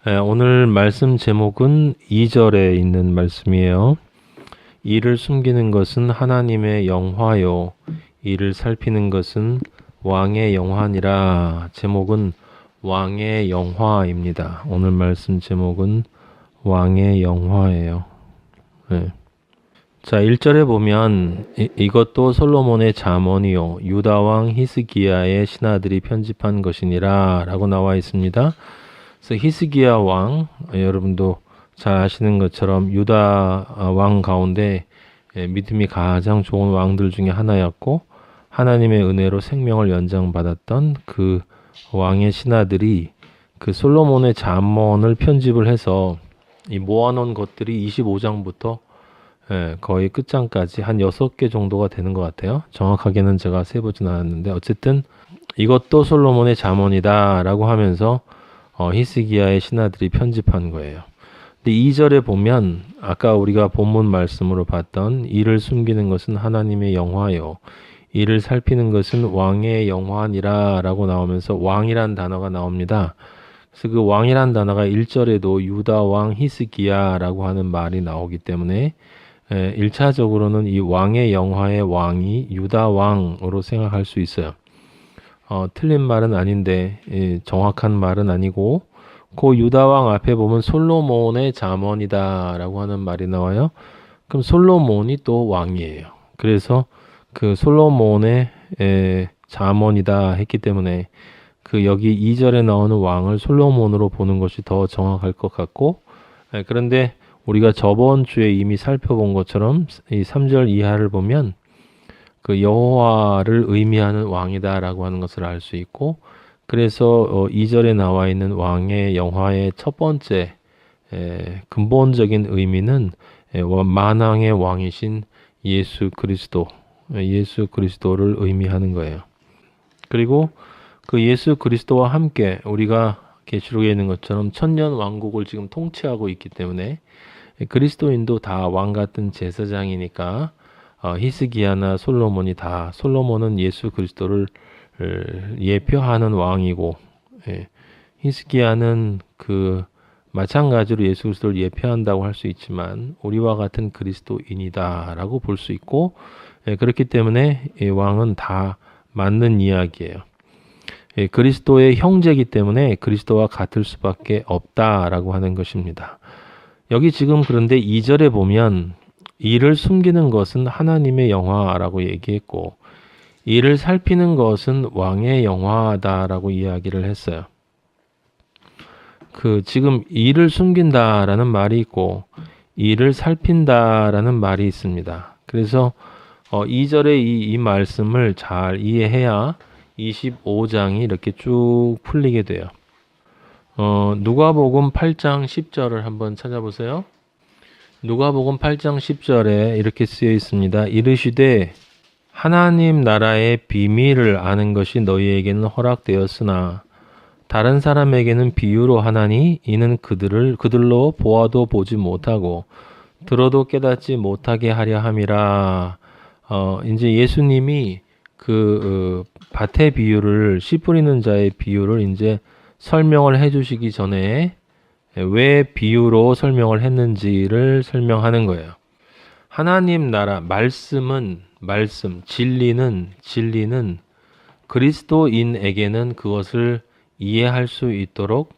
오늘 말씀 제목은 2절에 있는 말씀이에요. 이를 숨기는 것은 하나님의 영화요, 이를 살피는 것은 왕의 영화니라. 제목은 왕의 영화입니다. 오늘 말씀 제목은 왕의 영화예요. 네. 자, 1절에 보면 이것도 솔로몬의 잠언이요 유다 왕 히스기야의 신하들이 편집한 것이니라 라고 나와 있습니다. 그래서 히스기야 왕, 여러분도 잘 아시는 것처럼 유다 왕 가운데 믿음이 가장 좋은 왕들 중에 하나였고 하나님의 은혜로 생명을 연장받았던 그 왕의 신하들이 그 솔로몬의 잠언을 편집을 해서 이 모아놓은 것들이 25장부터 거의 끝장까지 한 6개 정도가 되는 것 같아요. 정확하게는 제가 세보진 않았는데 어쨌든 이것도 솔로몬의 잠언이다 라고 하면서 히스기야의 신하들이 편집한 거예요. 근데 2절에 보면 아까 우리가 본문 말씀으로 봤던 이를 숨기는 것은 하나님의 영화요, 이를 살피는 것은 왕의 영화니라 라고 나오면서 왕이란 단어가 나옵니다. 그래서 그 왕이란 단어가 1절에도 유다 왕 히스기야라고 하는 말이 나오기 때문에 1차적으로는 이 왕의 영화의 왕이 유다 왕으로 생각할 수 있어요. 틀린 말은 아닌데 정확한 말은 아니고 그 유다 왕 앞에 보면 솔로몬의 잠언이다 라고 하는 말이 나와요. 그럼 솔로몬이 또 왕이에요. 그래서 그 솔로몬의 잠언이다 했기 때문에 그 여기 2절에 나오는 왕을 솔로몬으로 보는 것이 더 정확할 것 같고, 그런데 우리가 저번 주에 이미 살펴본 것처럼 이 3절 이하를 보면 그 여호와를 의미하는 왕이다라고 하는 것을 알 수 있고, 그래서 2절에 나와 있는 왕의 영화의 첫 번째 근본적인 의미는 만왕의 왕이신 예수 그리스도를 의미하는 거예요. 그리고 그 예수 그리스도와 함께 우리가 계시록에 있는 것처럼 천년 왕국을 지금 통치하고 있기 때문에 그리스도인도 다 왕 같은 제사장이니까 히스기야나 솔로몬이 다, 솔로몬은 예수 그리스도를 예표하는 왕이고, 히스기야는 그 마찬가지로 예수 그리스도를 예표한다고 할 수 있지만 우리와 같은 그리스도인이다라고 볼 수 있고, 그렇기 때문에 이 왕은 다 맞는 이야기예요. 그리스도의 형제이기 때문에 그리스도와 같을 수밖에 없다라고 하는 것입니다. 여기 지금 그런데 2절에 보면 이를 숨기는 것은 하나님의 영화라고 얘기했고 이를 살피는 것은 왕의 영화다라고 이야기를 했어요. 그 지금 이를 숨긴다라는 말이 있고 이를 살핀다라는 말이 있습니다. 그래서 2절의 이 말씀을 잘 이해해야 25장이 이렇게 쭉 풀리게 돼요. 누가복음 8장 10절을 한번 찾아보세요. 누가복음 8장 10절에 이렇게 쓰여 있습니다. 이르시되 하나님 나라의 비밀을 아는 것이 너희에게는 허락되었으나 다른 사람에게는 비유로 하나니 이는 그들로 보아도 보지 못하고 들어도 깨닫지 못하게 하려 함이라. 이제 예수님이 그 밭의 비유를, 씨 뿌리는 자의 비유를 이제 설명을 해주시기 전에 왜 비유로 설명을 했는지를 설명하는 거예요. 하나님 나라, 말씀, 진리는 그리스도인에게는 그것을 이해할 수 있도록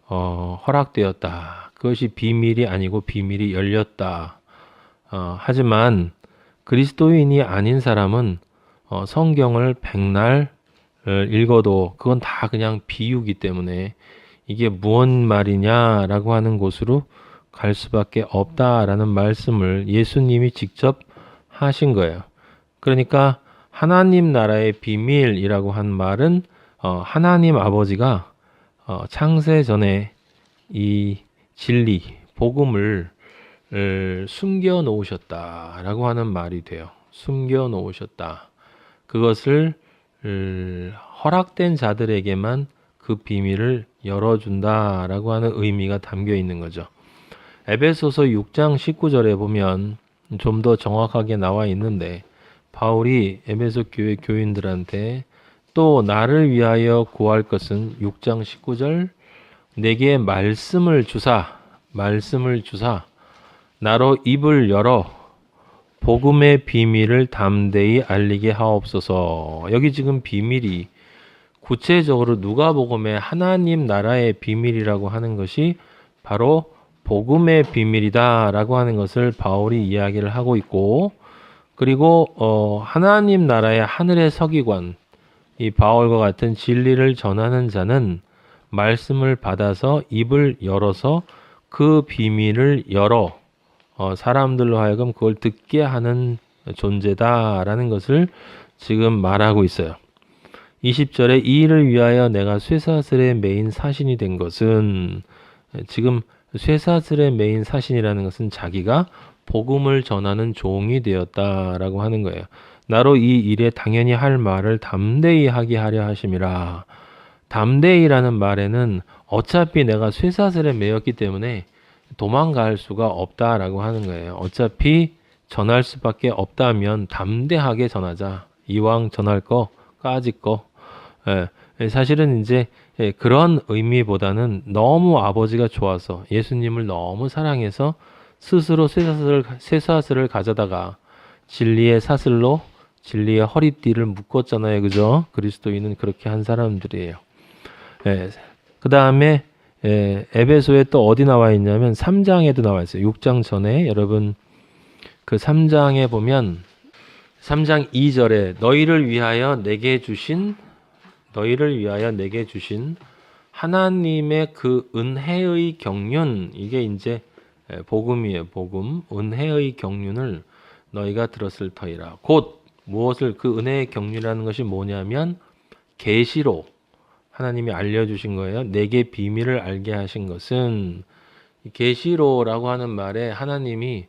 허락되었다. 그것이 비밀이 아니고 비밀이 열렸다. 하지만 그리스도인이 아닌 사람은 성경을 백날 읽어도 그건 다 그냥 비유기 때문에 이게 무슨 말이냐라고 하는 곳으로 갈 수밖에 없다라는 말씀을 예수님이 직접 하신 거예요. 그러니까 하나님 나라의 비밀이라고 한 말은 하나님 아버지가 창세 전에 이 진리, 복음을 숨겨 놓으셨다라고 하는 말이 돼요. 숨겨 놓으셨다. 그것을 허락된 자들에게만 그 비밀을 열어준다라고 하는 의미가 담겨 있는 거죠. 에베소서 6장 19절에 보면 좀 더 정확하게 나와 있는데 바울이 에베소 교회 교인들한테 또 나를 위하여 구할 것은 6장 19절 내게 말씀을 주사 나로 입을 열어 복음의 비밀을 담대히 알리게 하옵소서. 여기 지금 비밀이 구체적으로 누가복음의 하나님 나라의 비밀이라고 하는 것이 바로 복음의 비밀이다라고 하는 것을 바울이 이야기를 하고 있고, 그리고 하나님 나라의 하늘의 서기관, 이 바울과 같은 진리를 전하는 자는 말씀을 받아서 입을 열어서 그 비밀을 열어 사람들로 하여금 그걸 듣게 하는 존재다라는 것을 지금 말하고 있어요. 20절에 이 일을 위하여 내가 쇠사슬에 매인 사신이 된 것은, 지금 쇠사슬에 매인 사신이라는 것은 자기가 복음을 전하는 종이 되었다라고 하는 거예요. 나로 이 일에 당연히 할 말을 담대히 하게 하려 하심이라. 담대히라는 말에는 어차피 내가 쇠사슬에 매였기 때문에 도망갈 수가 없다라고 하는 거예요. 어차피 전할 수밖에 없다면 담대하게 전하자. 이왕 전할 거 까짓 거. 사실은 이제 그런 의미보다는 너무 아버지가 좋아서 예수님을 너무 사랑해서 스스로 쇠사슬을 가져다가 진리의 사슬로 진리의 허리띠를 묶었잖아요. 그죠? 그리스도인은 그렇게 한 사람들이에요. 그 다음에 에베소에 또 어디 나와 있냐면 3장에도 나와 있어요. 6장 전에 여러분 그 3장에 보면 3장 2절에 너희를 위하여 내게 주신 하나님의 그 은혜의 경륜, 이게 이제 복음이에요. 복음, 은혜의 경륜을 너희가 들었을 터이라. 곧 무엇을, 그 은혜의 경륜이라는 것이 뭐냐면 계시로 하나님이 알려주신 거예요. 내게 비밀을 알게 하신 것은, 계시로라고 하는 말에 하나님이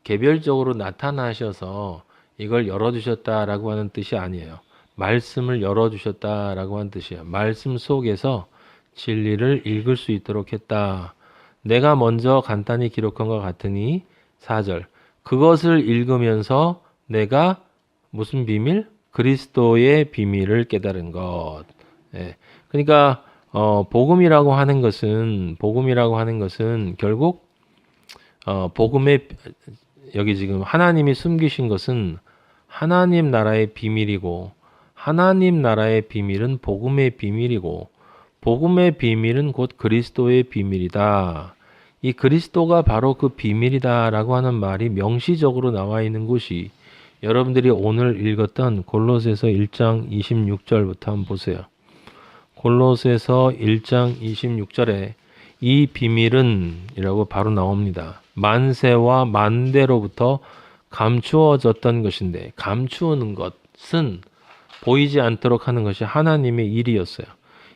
개별적으로 나타나셔서 이걸 열어주셨다라고 하는 뜻이 아니에요. 말씀을 열어주셨다라고 하는 뜻이에요. 말씀 속에서 진리를 읽을 수 있도록 했다. 내가 먼저 간단히 기록한 것 같으니 4절 그것을 읽으면서 내가 무슨 비밀? 그리스도의 비밀을 깨달은 것. 그러니까 복음이라고 하는 것은 결국 복음의, 여기 지금 하나님이 숨기신 것은 하나님 나라의 비밀이고, 하나님 나라의 비밀은 복음의 비밀이고, 복음의 비밀은 곧 그리스도의 비밀이다. 이 그리스도가 바로 그 비밀이다라고 하는 말이 명시적으로 나와 있는 곳이 여러분들이 오늘 읽었던 골로새서 1장 26절부터 한번 보세요. 골로새서 1장 26절에 이 비밀은 이라고 바로 나옵니다. 만세와 만대로부터 감추어졌던 것인데, 감추는 것은 보이지 않도록 하는 것이 하나님의 일이었어요.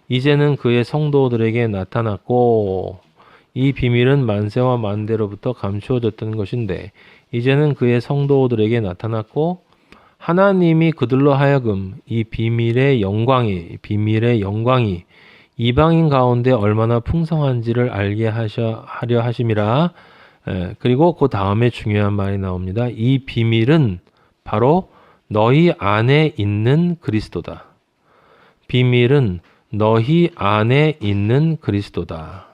이제는 그의 성도들에게 나타났고, 이 비밀은 만세와 만대로부터 감추어졌던 것인데 이제는 그의 성도들에게 나타났고, 하나님이 그들로 하여금 이 비밀의 영광이 이방인 가운데 얼마나 풍성한지를 알게 하려 하심이라. 그리고 그 다음에 중요한 말이 나옵니다. 이 비밀은 바로 너희 안에 있는 그리스도다. 비밀은 너희 안에 있는 그리스도다.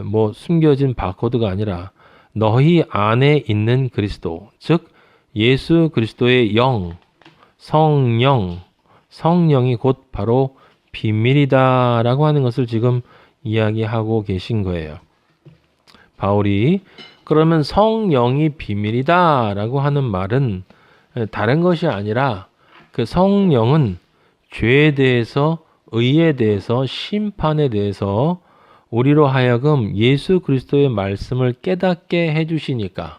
뭐 숨겨진 바코드가 아니라 너희 안에 있는 그리스도, 즉 예수 그리스도의 영, 성령이 곧 바로 비밀이다라고 하는 것을 지금 이야기하고 계신 거예요. 바울이 그러면 성령이 비밀이다라고 하는 말은 다른 것이 아니라 그 성령은 죄에 대해서, 의에 대해서, 심판에 대해서 우리로 하여금 예수 그리스도의 말씀을 깨닫게 해주시니까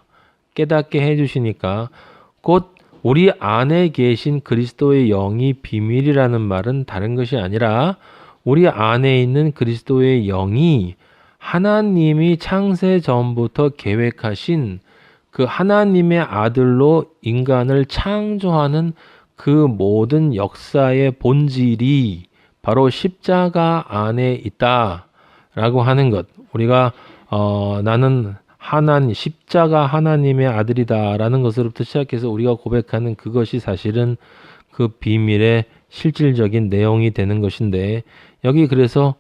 곧 우리 안에 계신 그리스도의 영이 비밀이라는 말은 다른 것이 아니라 우리 안에 있는 그리스도의 영이 하나님이 창세 전부터 계획하신 그 하나님의 아들로 인간을 창조하는 그 모든 역사의 본질이 바로 십자가 안에 있다라고 하는 것. 우리가 나는 십자가 하나님의 아들이다라는 것으로부터 시작해서 우리가 고백하는 그것이 사실은 그 비밀의 실질적인 내용이 되는 것인데, 여기 그래서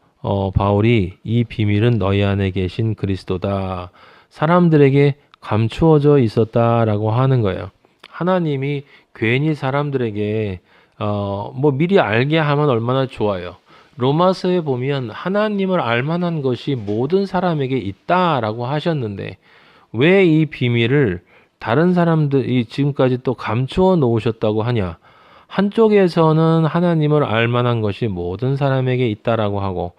바울이 이 비밀은 너희 안에 계신 그리스도다. 사람들에게 감추어져 있었다라고 하는 거예요. 하나님이 괜히 사람들에게 뭐 미리 알게 하면 얼마나 좋아요. 로마서에 보면 하나님을 알만한 것이 모든 사람에게 있다라고 하셨는데 왜 이 비밀을 다른 사람들이 지금까지 또 감추어 놓으셨다고 하냐? 한쪽에서는 하나님을 알만한 것이 모든 사람에게 있다라고 하고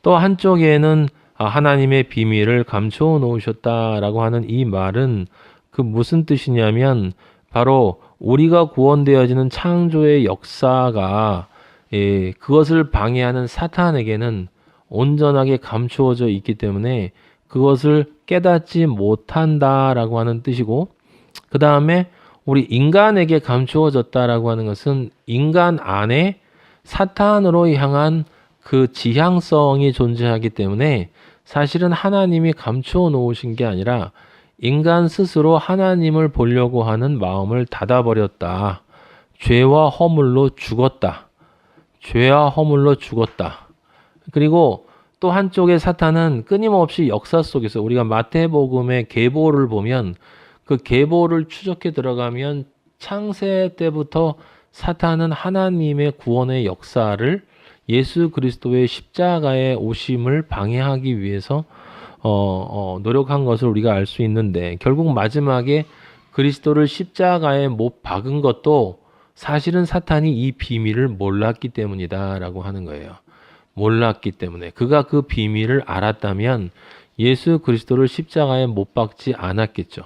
또 한쪽에는 하나님의 비밀을 감추어 놓으셨다라고 하는 이 말은 그 무슨 뜻이냐면 바로 우리가 구원되어지는 창조의 역사가 그것을 방해하는 사탄에게는 온전하게 감추어져 있기 때문에 그것을 깨닫지 못한다라고 하는 뜻이고 그 다음에 우리 인간에게 감추어졌다라고 하는 것은 인간 안에 사탄으로 향한 그 지향성이 존재하기 때문에 사실은 하나님이 감추어 놓으신 게 아니라 인간 스스로 하나님을 보려고 하는 마음을 닫아버렸다. 죄와 허물로 죽었다. 죄와 허물로 죽었다. 그리고 또 한쪽에 사탄은 끊임없이 역사 속에서 우리가 마태복음의 계보를 보면 그 계보를 추적해 들어가면 창세 때부터 사탄은 하나님의 구원의 역사를 예수 그리스도의 십자가의 오심을 방해하기 위해서 노력한 것을 우리가 알 수 있는데 결국 마지막에 그리스도를 십자가에 못 박은 것도 사실은 사탄이 이 비밀을 몰랐기 때문이다라고 하는 거예요. 몰랐기 때문에 그가 그 비밀을 알았다면 예수 그리스도를 십자가에 못 박지 않았겠죠.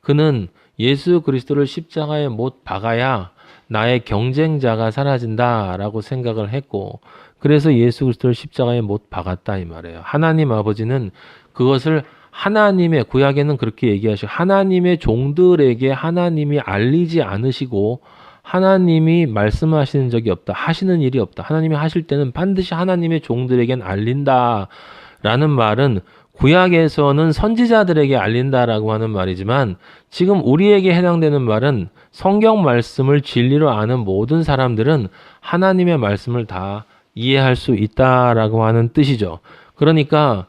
그는 예수 그리스도를 십자가에 못 박아야 나의 경쟁자가 사라진다라고 생각을 했고 그래서 예수 그리스도를 십자가에 못 박았다 이 말이에요. 하나님 아버지는 그것을 하나님의 구약에는 그렇게 얘기하시고 하나님의 종들에게 하나님이 알리지 않으시고 하나님이 말씀하시는 적이 없다. 하시는 일이 없다. 하나님이 하실 때는 반드시 하나님의 종들에겐 알린다라는 말은 구약에서는 선지자들에게 알린다라고 하는 말이지만 지금 우리에게 해당되는 말은 성경 말씀을 진리로 아는 모든 사람들은 하나님의 말씀을 다 이해할 수 있다라고 하는 뜻이죠. 그러니까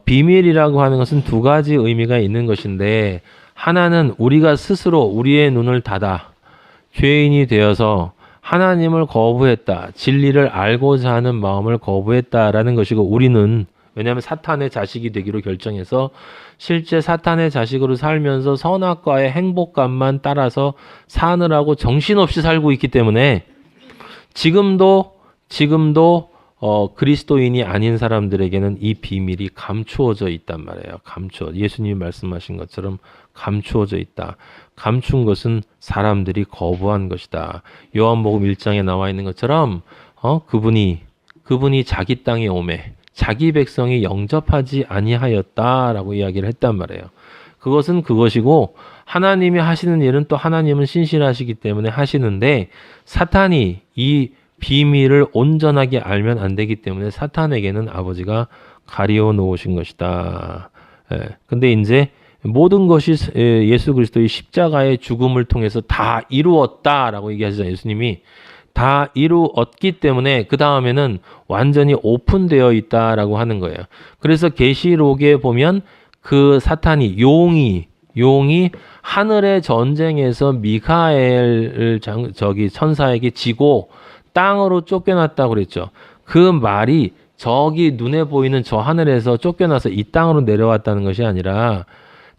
비밀이라고 하는 것은 두 가지 의미가 있는 것인데 하나는 우리가 스스로 우리의 눈을 닫아 죄인이 되어서 하나님을 거부했다. 진리를 알고자 하는 마음을 거부했다라는 것이고 우리는 왜냐하면 사탄의 자식이 되기로 결정해서 실제 사탄의 자식으로 살면서 선악과의 행복감만 따라서 사느라고 정신없이 살고 있기 때문에 지금도 그리스도인이 아닌 사람들에게는 이 비밀이 감추어져 있단 말이에요. 예수님이 말씀하신 것처럼 감추어져 있다. 감춘 것은 사람들이 거부한 것이다. 요한복음 1장에 나와 있는 것처럼 그분이 자기 땅에 오매 자기 백성이 영접하지 아니하였다라고 이야기를 했단 말이에요. 그것은 그것이고 하나님이 하시는 일은 또 하나님은 신실하시기 때문에 하시는데 사탄이 이 비밀을 온전하게 알면 안 되기 때문에 사탄에게는 아버지가 가리워 놓으신 것이다. 근데 이제 모든 것이 예수 그리스도의 십자가의 죽음을 통해서 다 이루었다라고 얘기하시잖아요. 예수님이 다 이루었기 때문에 그 다음에는 완전히 오픈되어 있다라고 하는 거예요. 그래서 계시록에 보면 그 사탄이 용이 하늘의 전쟁에서 미카엘 천사에게 지고 땅으로 쫓겨났다고 그랬죠. 그 말이 저기 눈에 보이는 저 하늘에서 쫓겨나서 이 땅으로 내려왔다는 것이 아니라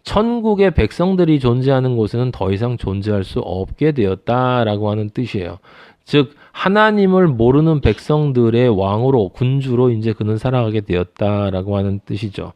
천국의 백성들이 존재하는 곳에는 더 이상 존재할 수 없게 되었다라고 하는 뜻이에요. 즉 하나님을 모르는 백성들의 왕으로 군주로 이제 그는 살아가게 되었다라고 하는 뜻이죠.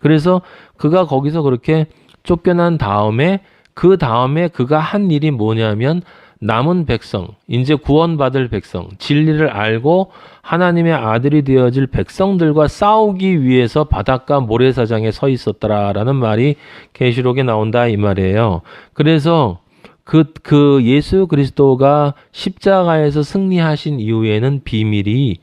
그래서 그가 거기서 그렇게 쫓겨난 다음에 그 다음에 그가 한 일이 뭐냐면 남은 백성, 이제 구원받을 백성, 진리를 알고 하나님의 아들이 되어질 백성들과 싸우기 위해서 바닷가 모래사장에 서 있었더라라는 말이 계시록에 나온다 이 말이에요. 그래서 그 예수 그리스도가 십자가에서 승리하신 이후에는 비밀이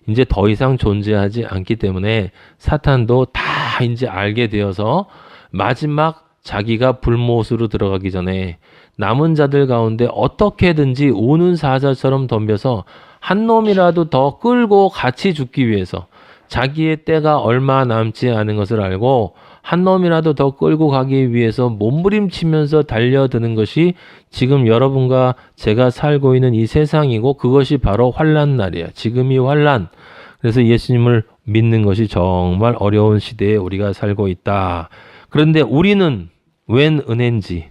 이제 더 이상 존재하지 않기 때문에 사탄도 다 이제 알게 되어서 마지막 자기가 불못으로 들어가기 전에 남은 자들 가운데 어떻게든지 우는 사자처럼 덤벼서 한 놈이라도 더 끌고 같이 죽기 위해서 자기의 때가 얼마 남지 않은 것을 알고 한 놈이라도 더 끌고 가기 위해서 몸부림치면서 달려드는 것이 지금 여러분과 제가 살고 있는 이 세상이고, 그것이 바로 환난 날이야. 지금이 환난. 그래서 예수님을 믿는 것이 정말 어려운 시대에 우리가 살고 있다. 그런데 우리는 웬 은혜인지,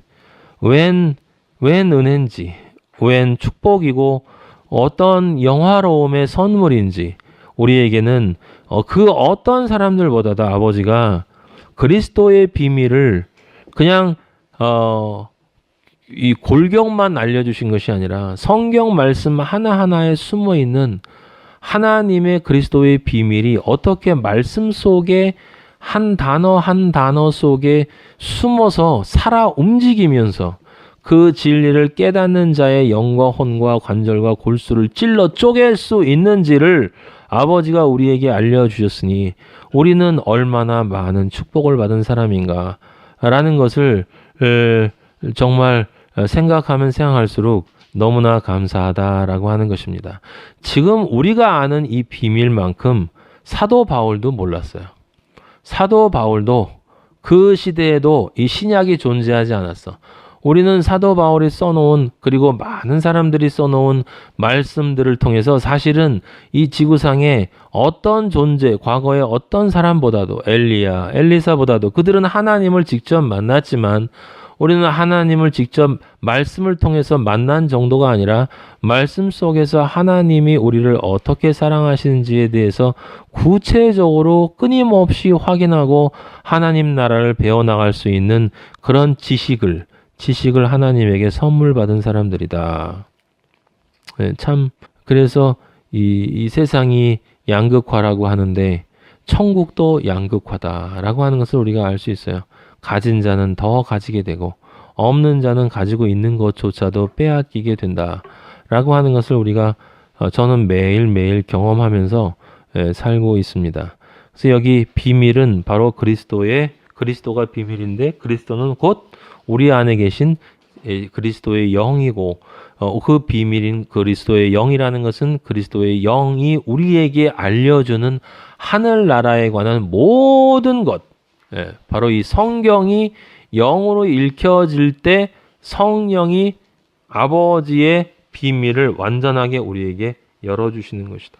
웬 은혜인지, 웬 축복이고 어떤 영화로움의 선물인지, 우리에게는 그 어떤 사람들보다도 아버지가 그리스도의 비밀을 그냥 이 골경만 알려주신 것이 아니라 성경 말씀 하나하나에 숨어 있는 하나님의 그리스도의 비밀이 어떻게 말씀 속에 한 단어 한 단어 속에 숨어서 살아 움직이면서 그 진리를 깨닫는 자의 영과 혼과 관절과 골수를 찔러 쪼갤 수 있는지를 아버지가 우리에게 알려주셨으니 우리는 얼마나 많은 축복을 받은 사람인가 라는 것을 정말 생각하면 생각할수록 너무나 감사하다라고 하는 것입니다. 지금 우리가 아는 이 비밀만큼 사도 바울도 몰랐어요. 사도 바울도 그 시대에도 이 신약이 존재하지 않았어. 우리는 사도 바울이 써놓은, 그리고 많은 사람들이 써놓은 말씀들을 통해서 사실은 이 지구상에 어떤 존재, 과거의 어떤 사람보다도, 엘리야, 엘리사보다도 그들은 하나님을 직접 만났지만 우리는 하나님을 직접 말씀을 통해서 만난 정도가 아니라 말씀 속에서 하나님이 우리를 어떻게 사랑하시는지에 대해서 구체적으로 끊임없이 확인하고 하나님 나라를 배워나갈 수 있는 그런 지식을 하나님에게 선물 받은 사람들이다. 참, 그래서 이 세상이 양극화라고 하는데 천국도 양극화다라고 하는 것을 우리가 알 수 있어요. 가진 자는 더 가지게 되고 없는 자는 가지고 있는 것조차도 빼앗기게 된다라고 하는 것을 우리가 저는 매일매일 경험하면서 살고 있습니다. 그래서 여기 비밀은 바로 그리스도가 비밀인데, 그리스도는 곧 우리 안에 계신 그리스도의 영이고, 그 비밀인 그리스도의 영이라는 것은 그리스도의 영이 우리에게 알려주는 하늘나라에 관한 모든 것, 바로 이 성경이 영으로 읽혀질 때 성령이 아버지의 비밀을 완전하게 우리에게 열어주시는 것이다.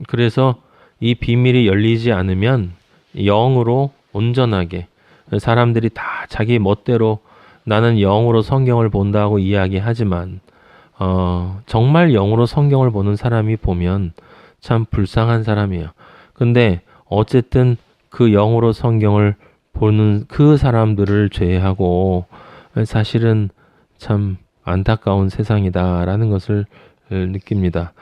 그래서 이 비밀이 열리지 않으면 영으로 온전하게 사람들이 다 자기 멋대로 나는 영으로 성경을 본다고 이야기하지만 정말 영으로 성경을 보는 사람이 보면 참 불쌍한 사람이에요. 근데 어쨌든 그 영으로 성경을 보는 그 사람들을 제외하고 사실은 참 안타까운 세상이다라는 것을 느낍니다.